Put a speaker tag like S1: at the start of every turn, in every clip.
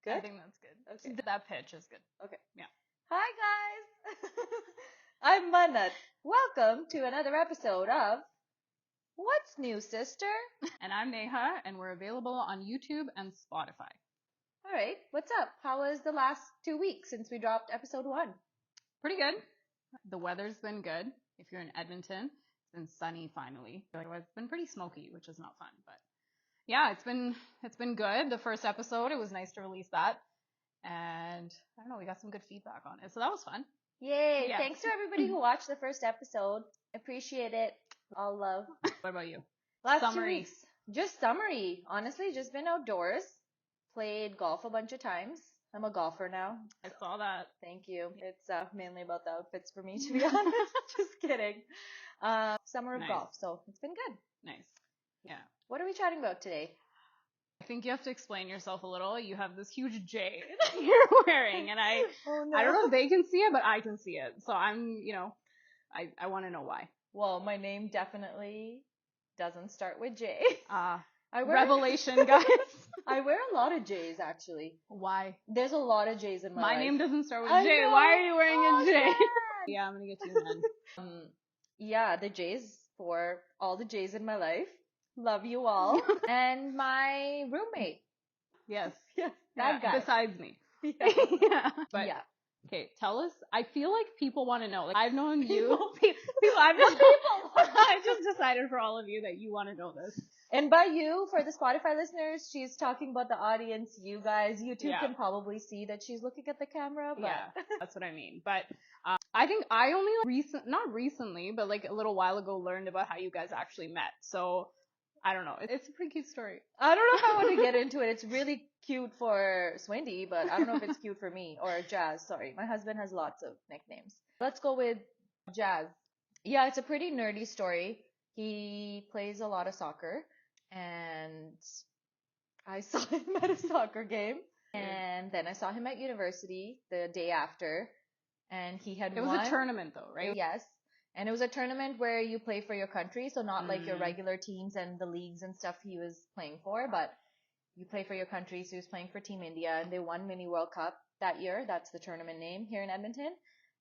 S1: Good?
S2: I think that's good.
S1: Okay.
S2: That pitch is good.
S1: Okay.
S2: Yeah.
S1: Hi, guys. I'm Manat. Welcome to another episode of What's New, Sister?
S2: And I'm Neha, and we're available on YouTube and Spotify.
S1: All right. What's up? How was the last 2 weeks since we dropped episode 1?
S2: Pretty good. The weather's been good. If you're in Edmonton, it's been sunny finally. It's been pretty smoky, which is not fun, but yeah, it's been good. The first episode, it was nice to release that. And I don't know, we got some good feedback on it. So that was fun.
S1: Yay.
S2: Yeah.
S1: Thanks to everybody who watched the first episode. Appreciate it. All love.
S2: What about you?
S1: Last
S2: Summary.
S1: 2 weeks. Just summary. Honestly, just been outdoors. Played golf a bunch of times. I'm a golfer now.
S2: I saw that.
S1: Thank you. It's mainly about the outfits for me, to be honest. Just kidding. Summer of
S2: Nice.
S1: golf, so it's been good.
S2: Nice. Yeah.
S1: What are we chatting about today?
S2: I think you have to explain yourself a little. You have this huge jade you're wearing, and I don't know if they can see it, but I can see it. So I'm, I want to know why.
S1: Well, my name definitely doesn't start with J.
S2: Revelation, guys.
S1: I wear a lot of J's, actually.
S2: Why?
S1: There's a lot of J's in my life.
S2: My name doesn't start with
S1: I
S2: J.
S1: know.
S2: Why are you wearing a J?
S1: Yeah.
S2: Yeah, I'm gonna get you then.
S1: Yeah, the J's for all the J's in my life. Love you all. And my roommate.
S2: Yes.
S1: Yes, that guy.
S2: Besides me.
S1: Yeah.
S2: Yeah. But
S1: yeah.
S2: okay, tell us. I feel like people want to know. Like I've known you.
S1: People.
S2: I just decided for all of you that you want to know this.
S1: And by you, for the Spotify listeners, she's talking about the audience, you guys. You two can probably see that she's looking at the camera. But
S2: yeah, that's what I mean. But I think I only not recently, but like a little while ago learned about how you guys actually met. So I don't know. It's a pretty cute story.
S1: I don't know if I want to get into it. It's really cute for Swindy, but I don't know if it's cute for me or Jazz. Sorry. My husband has lots of nicknames. Let's go with Jazz. Yeah, it's a pretty nerdy story. He plays a lot of soccer, and I saw him at a soccer game, and then I saw him at university the day after, and he had
S2: It was a tournament though, right?
S1: Yes. And it was a tournament where you play for your country, so not like your regular teams and the leagues and stuff he was playing for, but you play for your country. So he was playing for Team India, and they won Mini World Cup that year. That's the tournament name here in Edmonton.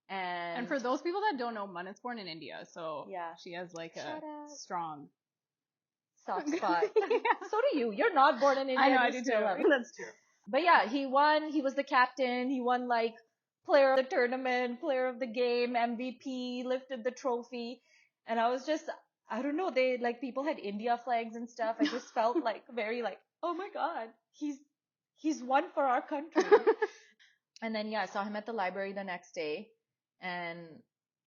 S1: And
S2: for those people that don't know, Manat's born in India, so
S1: yeah,
S2: she has like
S1: Shout
S2: a
S1: out.
S2: strong
S1: soft spot.
S2: Yeah.
S1: So do you. You're not born in India.
S2: I know, I do too. That's true.
S1: But yeah, he won. He was the captain. He won like player of the tournament, player of the game, MVP, lifted the trophy. And I was just, I don't know, they like people had India flags and stuff. I just felt like very like, oh my God, he's won for our country. And then yeah, I saw him at the library the next day, and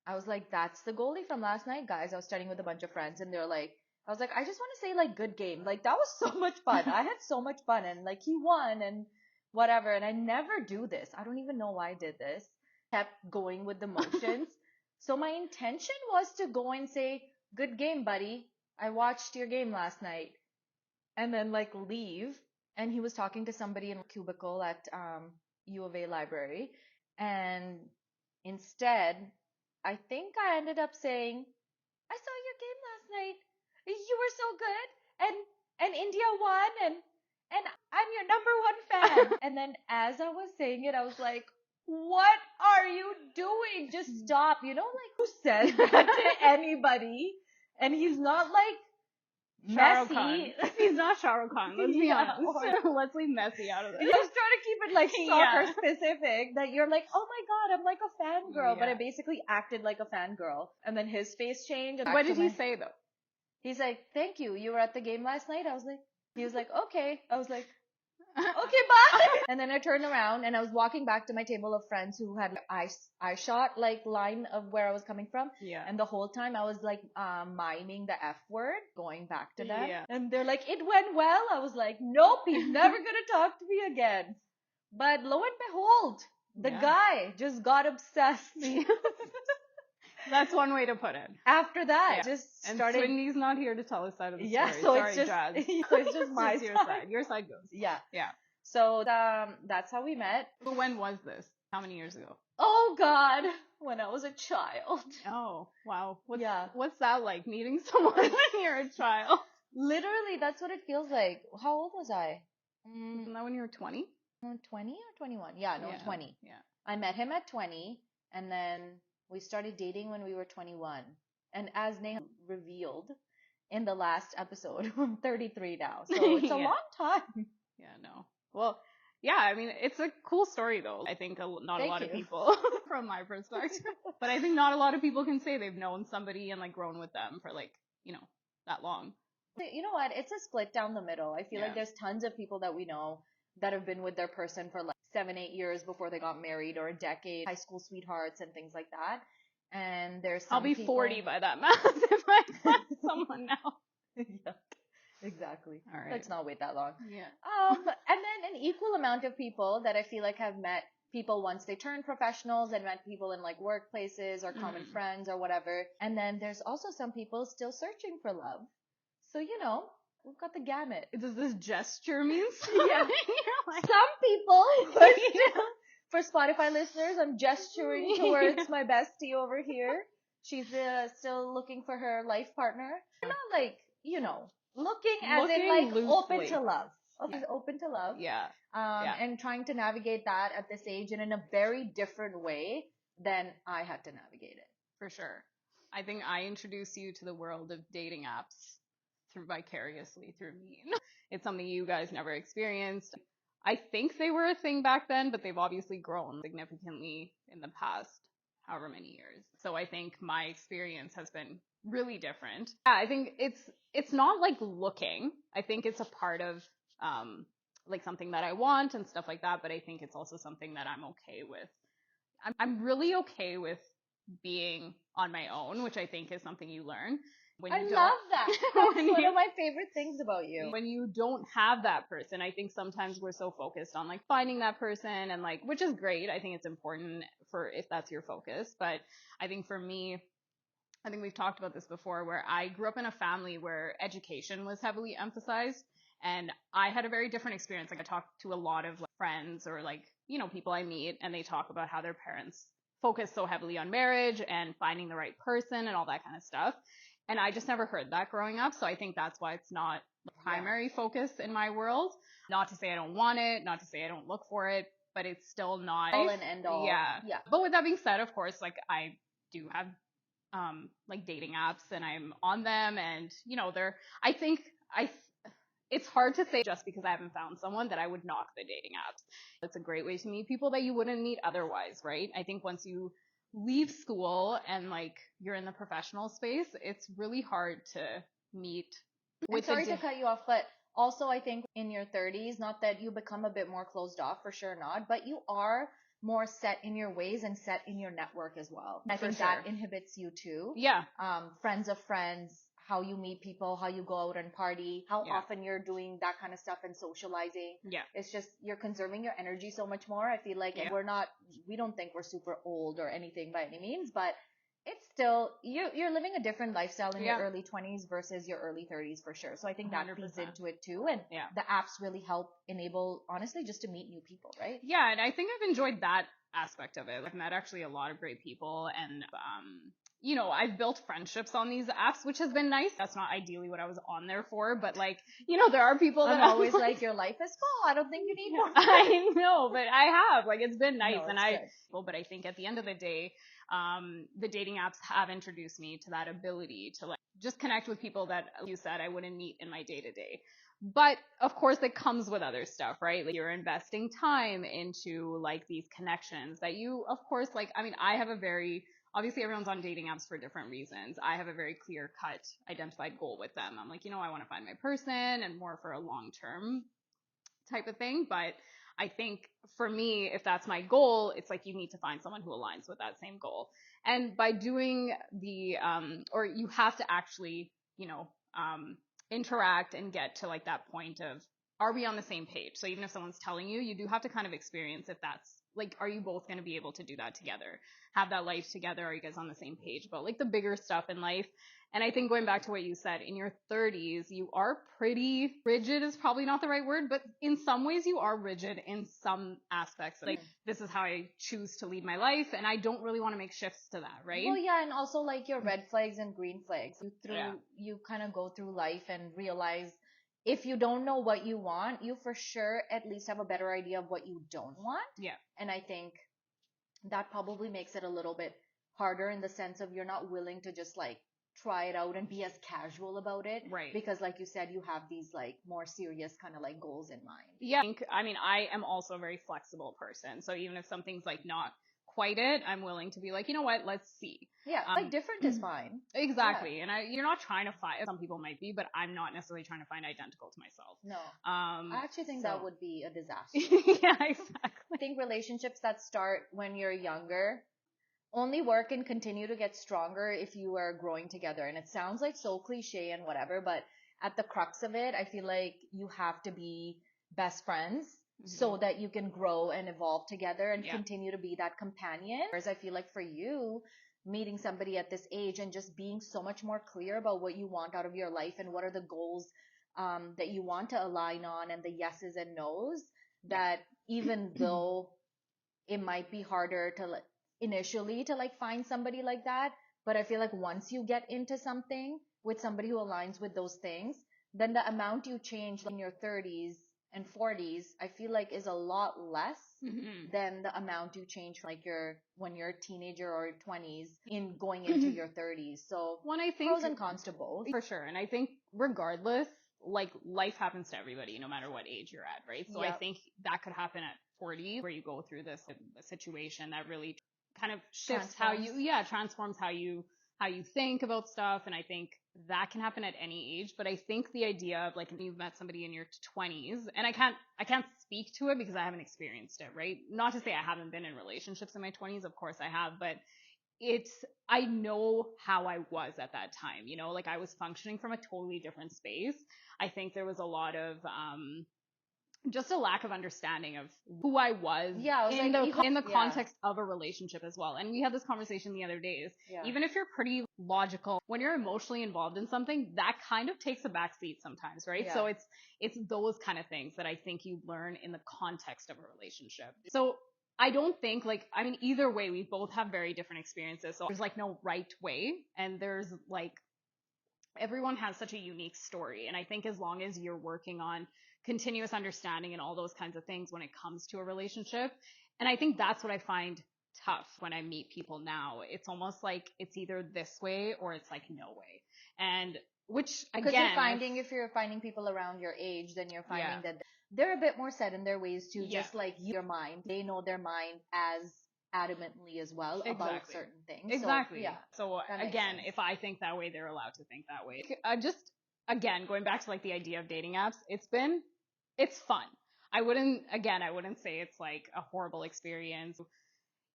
S1: I was like, that's the goalie from last night, guys. I was studying with a bunch of friends, and they're like, I was like, I just want to say like good game. Like that was so much fun. I had so much fun, and like he won and whatever. And I never do this. I don't even know why I did this. Kept going with the motions. So my intention was to go and say, good game, buddy. I watched your game last night. And then like leave. And he was talking to somebody in a cubicle at U of A library. And instead, I think I ended up saying, I saw your game last night. You were so good. And India won. And I'm your number 1 fan. And then as I was saying it, I was like, what are you doing? Just stop. You know, like who says that to anybody? And he's not like Messi.
S2: He's not Shah Rukh Khan. Let's be
S1: Yeah,
S2: honest. Let's leave Messi out of this.
S1: I was trying to keep it like soccer specific, that you're like, oh my God, I'm like a fangirl. But I basically acted like a fangirl. And then his face changed. And
S2: what did he say though?
S1: He's like, thank you. You were at the game last night? I was like, he was like, okay. I was like, okay, bye. And then I turned around and I was walking back to my table of friends who had eye shot like line of where I was coming from.
S2: Yeah.
S1: And the whole time I was like miming the F word, going back to them.
S2: Yeah.
S1: And they're like, it went well. I was like, nope, he's never gonna talk to me again. But lo and behold, the guy just got obsessed.
S2: That's one way to put it.
S1: After that, just started.
S2: And Swindy's not here to tell his side of the story.
S1: Yeah, so
S2: sorry,
S1: it's just,
S2: Jazz.
S1: so it's just my
S2: your side. Your side goes.
S1: Yeah.
S2: Yeah.
S1: So that's how we met.
S2: But when was this? How many years ago?
S1: Oh God, when I was a child.
S2: Oh wow.
S1: Yeah.
S2: What's that like? Meeting someone when you're a child?
S1: Literally, that's what it feels like. How old was I?
S2: Isn't that when you were 20?
S1: 20 or 21? Yeah, no,
S2: Yeah.
S1: 20.
S2: Yeah.
S1: I met him at 20, and then we started dating when we were 21. And as Neha revealed in the last episode, I'm 33 now. So it's a
S2: Yeah.
S1: long time.
S2: Yeah, no. Well, yeah, I mean, it's a cool story though. I think not a
S1: Thank
S2: lot of
S1: you.
S2: people, from my perspective, but I think not a lot of people can say they've known somebody and like grown with them for like, that long.
S1: You know what? It's a split down the middle. I feel
S2: Yeah.
S1: like there's tons of people that we know that have been with their person for like 7, 8 years before they got married, or a decade, high school sweethearts and things like that. And there's
S2: I'll
S1: some
S2: be
S1: people.
S2: 40 by that math if I find someone now.
S1: Yeah, exactly.
S2: All right.
S1: Let's not wait that long.
S2: Yeah.
S1: And then an equal amount of people that I feel like have met people once they turned professionals, and met people in like workplaces or common
S2: Mhm.
S1: friends or whatever. And then there's also some people still searching for love. So, we've got the gamut.
S2: Does this gesture mean
S1: Yeah.
S2: something? You're like,
S1: Some people are still, for Spotify listeners, I'm gesturing towards my bestie over here. She's still looking for her life partner. We're not like, looking as in like
S2: Looking
S1: open
S2: loosely.
S1: to love. Okay,
S2: Yeah.
S1: open to love.
S2: Yeah. Yeah.
S1: And trying to navigate that at this age and in a very different way than I had to navigate it.
S2: For sure. I think I introduced you to the world of dating apps vicariously through me. It's something you guys never experienced. I think they were a thing back then, but they've obviously grown significantly in the past however many years. So I think my experience has been really different. Yeah, I think it's not like looking. I think it's a part of like something that I want and stuff like that, but I think it's also something that I'm okay with. I'm really okay with being on my own, which I think is something you learn when you
S1: I
S2: don't.
S1: love that. That's
S2: when
S1: one
S2: you-
S1: of my favorite things about you.
S2: when you don't have that person. I think sometimes we're so focused on like finding that person and like, which is great. I think it's important for if that's your focus. But I think for me, I think we've talked about this before, where I grew up in a family where education was heavily emphasized. And I had a very different experience. Like I talked to a lot of like, friends or like, people I meet, and they talk about how their parents focus so heavily on marriage and finding the right person and all that kind of stuff. And I just never heard that growing up. So I think that's why it's not the primary focus in my world. Not to say I don't want it, not to say I don't look for it, but it's still not
S1: All and end all.
S2: Yeah.
S1: Yeah.
S2: But with that being said, of course, like I do have like dating apps and I'm on them, and I think it's hard to say just because I haven't found someone that I would knock the dating apps. It's a great way to meet people that you wouldn't meet otherwise, right? I think once you leave school and like you're in the professional space, it's really hard to meet with
S1: Sorry to cut you off, but also I think in your 30s, not that you become a bit more closed off, for sure not, but you are more set in your ways and set in your network as well. I
S2: For
S1: think
S2: sure.
S1: that inhibits you too.
S2: Yeah.
S1: Friends of friends, how you meet people, how you go out and party, how
S2: Yeah.
S1: often you're doing that kind of stuff and socializing.
S2: Yeah.
S1: It's just, you're conserving your energy so much more. I feel like, and we don't think we're super old or anything by any means, but it's still, you're living a different lifestyle in your early 20s versus your early 30s for sure. So I think that feeds
S2: 100%.
S1: into it too. And the apps really help enable, honestly, just to meet new people, right?
S2: Yeah, and I think I've enjoyed that aspect of it. I've met actually a lot of great people, and I've built friendships on these apps, which has been nice. That's not ideally what I was on there for, but like, there are people that
S1: I'm always like, your life is full. I don't think you need more.
S2: I know, but I have. Like, it's been nice,
S1: No,
S2: and
S1: it's good.
S2: but I think at the end of the day, the dating apps have introduced me to that ability to like just connect with people that, like you said, I wouldn't meet in my day to day. But of course, it comes with other stuff, right? Like you're investing time into like these connections that you, of course, like, I mean, I have obviously everyone's on dating apps for different reasons. I have a very clear cut identified goal with them. I'm like, I want to find my person and more for a long term type of thing. But I think for me, if that's my goal, it's like you need to find someone who aligns with that same goal. And by doing or you have to actually, interact and get to like that point of, are we on the same page? So even if someone's telling you, you do have to kind of experience if that's like, are you both going to be able to do that together? Have that life together? Are you guys on the same page about like the bigger stuff in life? And I think going back to what you said, in your 30s, you are pretty rigid is probably not the right word, but in some ways you are rigid in some aspects. Like, this is how I choose to lead my life, and I don't really want to make shifts to that, right?
S1: Well, yeah, and also like your red flags and green flags. You kind of go through life and realize if you don't know what you want, you for sure at least have a better idea of what you don't want.
S2: Yeah.
S1: And I think that probably makes it a little bit harder in the sense of you're not willing to just like try it out and be as casual about it.
S2: Right.
S1: Because like you said, you have these like more serious kind of like goals in mind.
S2: Yeah. I am also a very flexible person. So even if something's like not quite it, I'm willing to be like, you know what, let's see.
S1: Yeah, like different is fine.
S2: Exactly. And you're not trying to find, some people might be, but I'm not necessarily trying to find identical to myself.
S1: No. I actually think that would be a disaster.
S2: Yeah, exactly.
S1: I think relationships that start when you're younger only work and continue to get stronger if you are growing together. And it sounds like so cliche and whatever, but at the crux of it, I feel like you have to be best friends so that you can grow and evolve together and continue to be that companion. Whereas I feel like for you, meeting somebody at this age and just being so much more clear about what you want out of your life and what are the goals that you want to align on and the yeses and nos, that even though it might be harder to initially to like find somebody like that, but I feel like once you get into something with somebody who aligns with those things, then the amount you change in your 30s and 40s, I feel like is a lot less than the amount you change like when you're a teenager or 20s in going into your 30s. So
S2: when I think
S1: pros and cons to both.
S2: For sure. And I think regardless, like life happens to everybody no matter what age you're at, right? So I think that could happen at 40 where you go through this situation that really kind of shifts transforms how you think about stuff. And I think that can happen at any age. But I think the idea of like, if you've met somebody in your 20s, and I can't speak to it because I haven't experienced it, right? Not to say I haven't been in relationships in my 20s. Of course I have, but I know how I was at that time, you know, like I was functioning from a totally different space. I think there was a lot of, just a lack of understanding of who I was in the context of a relationship as well. And we had this conversation the other day is even if you're pretty logical, when you're emotionally involved in something, that kind of takes a backseat sometimes, right? So it's those kind of things that I think you learn in the context of a relationship. So I don't think either way, we both have very different experiences. So there's like no right way. And there's like, everyone has such a unique story. And I think as long as you're working on continuous understanding and all those kinds of things when it comes to a relationship. And I think that's what I find tough when I meet people now. It's almost like it's either this way or it's like no way. And which again,
S1: because if you're finding people around your age, then you're finding that they're a bit more set in their ways too, just like your mind. They know their mind as adamantly as well about certain things.
S2: Exactly. So again, if I think that way, they're allowed to think that way. Just again, going back to like the idea of dating apps, it's fun. I wouldn't say it's like a horrible experience.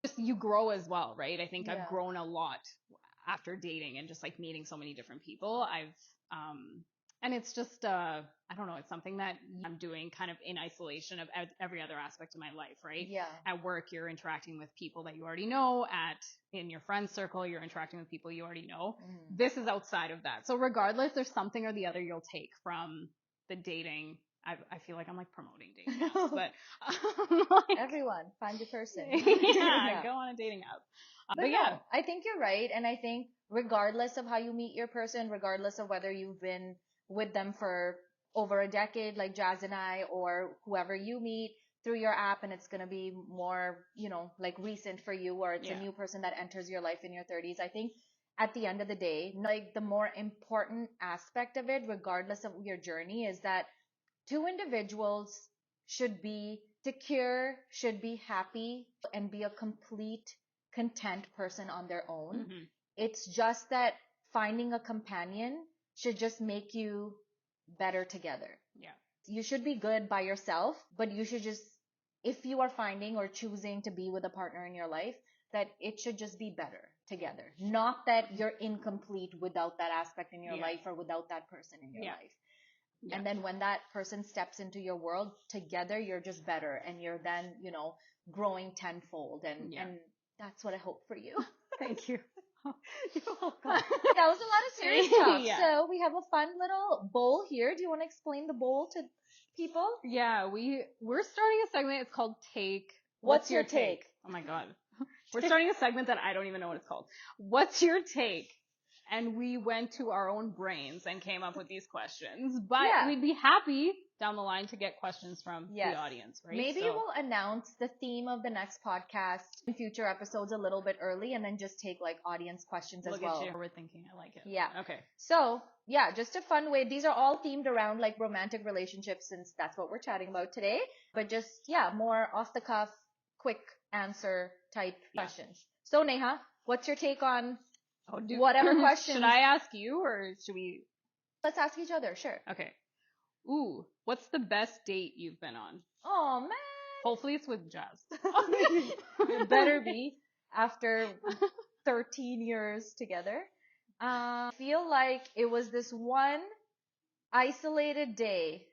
S2: Just you grow as well, right? I think I've grown a lot after dating and just like meeting so many different people. And it's just, I don't know, it's something that I'm doing kind of in isolation of every other aspect of my life, right?
S1: Yeah.
S2: At work, you're interacting with people that you already know. In your friend circle, you're interacting with people you already know. This is outside of that. So regardless, there's something or the other you'll take from the dating. I feel like I'm like promoting dating apps, but
S1: like, everyone, find your person.
S2: Go on a dating app. But
S1: no, I think you're right. And I think regardless of how you meet your person, regardless of whether you've been with them for over a decade, like Jazz and I, or whoever you meet through your app, and it's going to be more, like recent for you, or it's a new person that enters your life in your 30s. I think at the end of the day, like the more important aspect of it, regardless of your journey, is that two individuals should be secure, should be happy, and be a complete, content person on their own. It's just that finding a companion should just make you better together.
S2: Yeah.
S1: You should be good by yourself, but you should just, if you are finding or choosing to be with a partner in your life, that it should just be better together. Not that you're incomplete without that aspect in your life or without that person in your life. And then when that person steps into your world, together you're just better, and you're then, growing tenfold. And that's what I hope for you.
S2: Thank you.
S1: You're welcome. That was a lot of serious talk. So we have a fun little bowl here. Do you want to explain the bowl to people?
S2: Yeah, we're starting a segment. It's called Take.
S1: What's your take?
S2: Oh my God. We're starting a segment that I don't even know what it's called. What's your take? and we went to our own brains and came up with these questions. But
S1: Yeah.
S2: we'd be happy down the line to get questions from
S1: Yes.
S2: the audience, right?
S1: Maybe
S2: So-
S1: we'll announce the theme of the next podcast in future episodes a little bit early and then just take like audience questions as
S2: Look
S1: well.
S2: at you. We're thinking. I like it.
S1: Yeah.
S2: Okay.
S1: So, yeah, just a fun way. These are all themed around like romantic relationships since that's what we're chatting about today. But just, yeah, more off the cuff, quick answer type questions. So, Neha, what's your take on whatever questions?
S2: Should I ask you or should we?
S1: Let's ask each other, sure.
S2: Okay. Ooh, what's the best date you've been on?
S1: Oh, man.
S2: Hopefully it's with Jazz.
S1: It better be after 13 years together. I feel like it was this one isolated day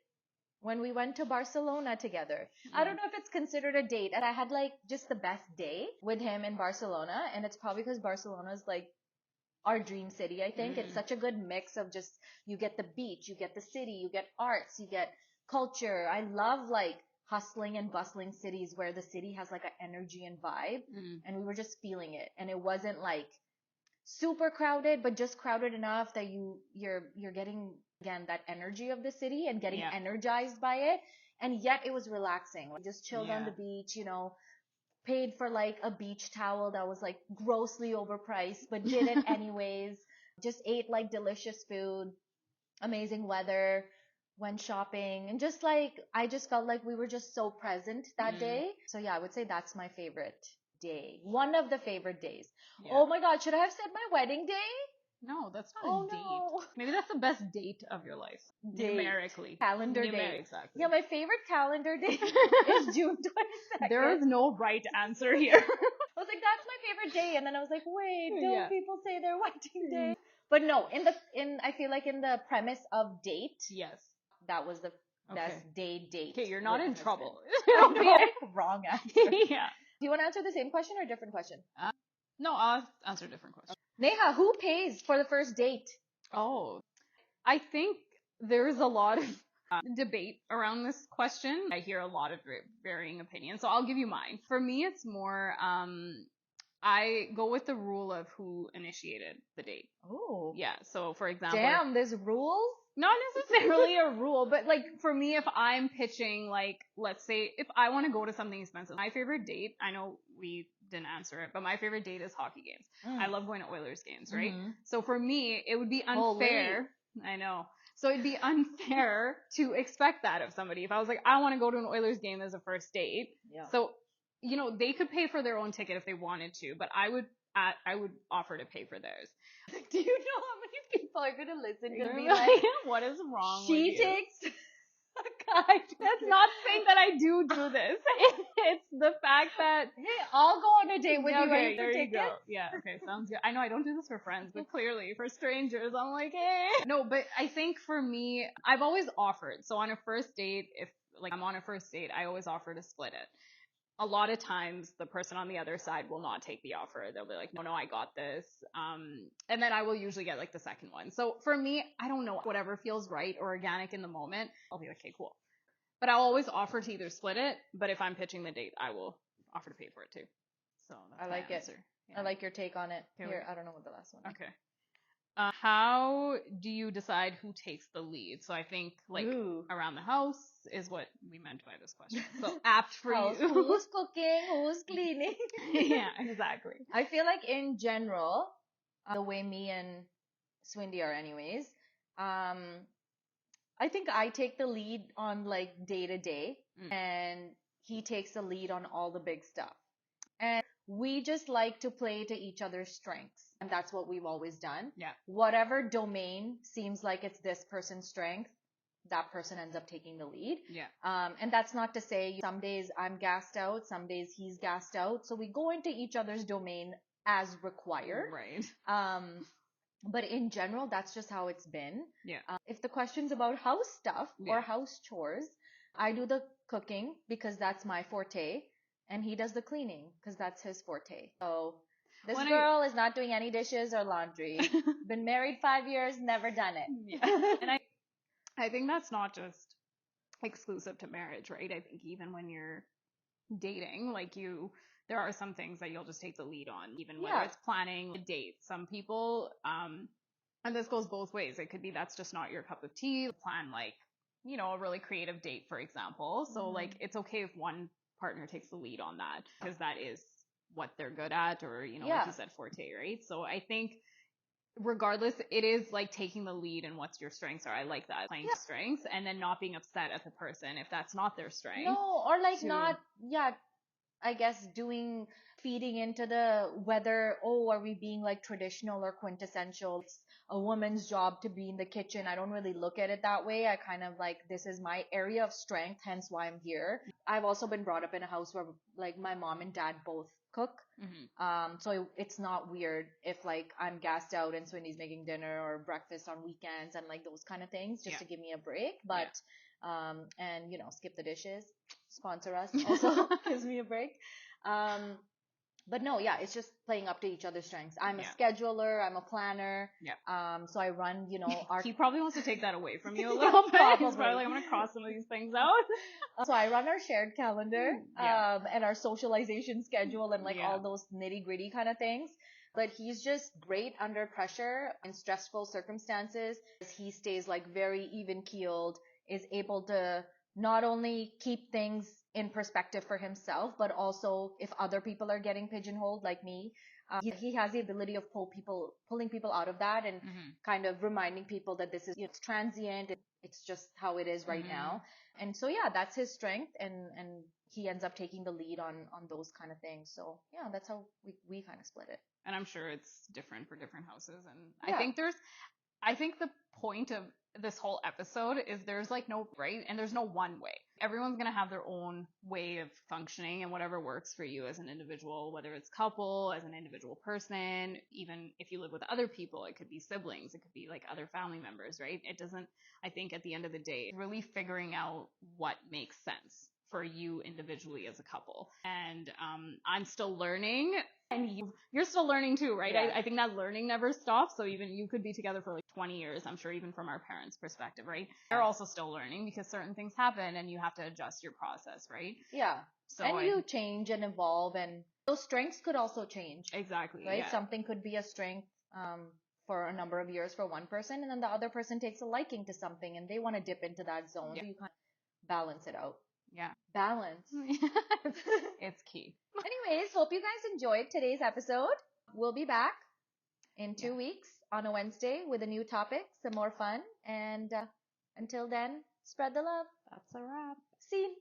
S1: when we went to Barcelona together. I don't know if it's considered a date. And I had like just the best day with him in Barcelona. And it's probably because Barcelona is like our dream city, I think. It's such a good mix of just, you get the beach, you get the city, you get arts, you get culture. I love like hustling and bustling cities where the city has like an energy and vibe. And we were just feeling it. And it wasn't like super crowded, but just crowded enough that you're getting, again, that energy of the city and getting energized by it. And yet it was relaxing. We just chilled on the beach, you know, paid for like a beach towel that was like grossly overpriced, but did it anyways. Just ate like delicious food, amazing weather, went shopping, and just like, I just felt like we were just so present that day. So yeah, I would say that's my favorite day. One of the favorite days.
S2: Yeah.
S1: Oh my God, should I have said my wedding day?
S2: No, that's not a date.
S1: No.
S2: Maybe that's the best date of your life.
S1: Date.
S2: Numerically.
S1: Calendar day.
S2: Exactly.
S1: Yeah, my favorite calendar day is June 22nd.
S2: There is no right answer here.
S1: I was like, that's my favorite day. And then I was like, wait, don't people say their wedding day? But no, I feel like in the premise of date,
S2: Yes.
S1: that was the best date.
S2: Okay, you're not in trouble.
S1: Wrong answer.
S2: Yeah.
S1: Do you want to answer the same question or a different question?
S2: No, I'll answer a different question.
S1: Neha, who pays for the first date?
S2: Oh, I think there's a lot of debate around this question. I hear a lot of varying opinions, so I'll give you mine. For me, it's more, I go with the rule of who initiated the date.
S1: Oh.
S2: Yeah, so for example.
S1: Damn, there's rules?
S2: Not necessarily a rule, but like for me, if I'm pitching, like, let's say if I want to go to something expensive, my favorite date, I know we didn't answer it, but my favorite date is hockey games. I love going to Oilers games, right? So for me, it would be unfair. I know. So it'd be unfair to expect that of somebody. If I was like, I want to go to an Oilers game as a first date. Yeah. So, you know, they could pay for their own ticket if they wanted to, but I would offer to pay for theirs.
S1: Do you know how many people are going to listen to me like,
S2: what is wrong
S1: she
S2: with you?
S1: takes a guy.
S2: That's not saying that I do this. It's the fact that,
S1: hey, I'll go on a date with you.
S2: Okay, there you go. Yeah, okay, sounds good. I know I don't do this for friends, but clearly for strangers, I'm like, hey. No, but I think for me, I've always offered. So on a first date, if like I'm on a first date, I always offer to split it. A lot of times the person on the other side will not take the offer. They'll be like, no, I got this. And then I will usually get like the second one. So for me, I don't know, whatever feels right or organic in the moment, I'll be like, okay, cool. But I'll always offer to either split it, but if I'm pitching the date, I will offer to pay for it too. So that's
S1: I like
S2: my
S1: it.
S2: answer. Yeah.
S1: I like your take on it.
S2: Okay,
S1: Here, I don't know what the last one is.
S2: Okay. How do you decide who takes the lead? So I think like around the house is what we meant by this question. So apt for you.
S1: Who's cooking? Who's cleaning?
S2: Yeah, exactly.
S1: I feel like in general, the way me and Swindy are anyways, I think I take the lead on like day to day and he takes the lead on all the big stuff. And we just like to play to each other's strengths. And that's what we've always done.
S2: Yeah.
S1: Whatever domain seems like it's this person's strength, that person ends up taking the lead.
S2: Yeah.
S1: And that's not to say some days I'm gassed out, some days he's gassed out. So we go into each other's domain as required.
S2: Right.
S1: But in general, that's just how it's been.
S2: Yeah.
S1: If the question's about house stuff or house chores, I do the cooking because that's my forte. And he does the cleaning because that's his forte. So this girl is not doing any dishes or laundry. Been married 5 years, never done it.
S2: Yeah. And I think that's not just exclusive to marriage, right? I think even when you're dating, like there are some things that you'll just take the lead on, even whether it's planning a date. Some people, And this goes both ways. It could be that's just not your cup of tea. Plan like, a really creative date, for example. So like
S1: Mhm.
S2: it's okay if one partner takes the lead on that because that is what they're good at or, like
S1: Yeah.
S2: you said, forte, right? So I think regardless, it is like taking the lead and what's your strengths are. I like that. Playing
S1: Yeah.
S2: strengths and then not being upset at the person if that's not their strength
S1: No, or like
S2: to,
S1: not, yeah, I guess feeding into the whether, oh, are we being like traditional or quintessential? It's a woman's job to be in the kitchen. I don't really look at it that way. I kind of like, this is my area of strength, hence why I'm here. I've also been brought up in a house where like my mom and dad both cook.
S2: Mhm.
S1: So it's not weird if like I'm gassed out and Swinny's making dinner or breakfast on weekends and like those kind of things just
S2: Yeah.
S1: to give me a break.
S2: Yeah.
S1: But, and skip the dishes, sponsor us also gives me a break. Um, but no, yeah, it's just playing up to each other's strengths. I'm a
S2: Yeah.
S1: scheduler, I'm a planner.
S2: Yeah.
S1: So I run, our
S2: He probably wants to take that away from you a little bit. He's
S1: probably.
S2: probably like, I'm gonna cross some of these things out.
S1: So I run our shared calendar,
S2: Yeah.
S1: and our socialization schedule and like
S2: Yeah.
S1: all those nitty gritty kind of things. But he's just great under pressure in stressful circumstances. He stays like very even keeled, is able to not only keep things in perspective for himself, but also if other people are getting pigeonholed like me, he has the ability of pulling people out of that and
S2: Mhm.
S1: kind of reminding people that this is, it's transient. It's just how it is right
S2: Mhm.
S1: now. And so yeah, that's his strength, and he ends up taking the lead on those kind of things. So yeah, that's how we kind of split it.
S2: And I'm sure it's different for different houses. And
S1: Yeah.
S2: I think the point of this whole episode is there's like no right and there's no one way. Everyone's going to have their own way of functioning and whatever works for you as an individual, whether it's couple, as an individual person, even if you live with other people, it could be siblings, it could be like other family members, right? It doesn't, I think at the end of the day, really figuring out what makes sense for you individually as a couple. And I'm still learning and you're still learning too, right?
S1: Yeah.
S2: I think that learning never stops. So even you could be together for like 20 years, I'm sure, even from our parents' perspective, right? They're also still learning because certain things happen and you have to adjust your process, right?
S1: Yeah.
S2: So
S1: And you change and evolve, and those strengths could also change,
S2: exactly,
S1: right?
S2: yeah.
S1: Something could be a strength for a number of years for one person, and then the other person takes a liking to something and they want to dip into that zone.
S2: Yeah.
S1: So you kind of balance it out.
S2: Yeah.
S1: Balance.
S2: It's key.
S1: Anyways, hope you guys enjoyed today's episode. We'll be back in 2 weeks on a Wednesday with a new topic, some more fun. And until then, spread the love.
S2: That's a wrap.
S1: See you.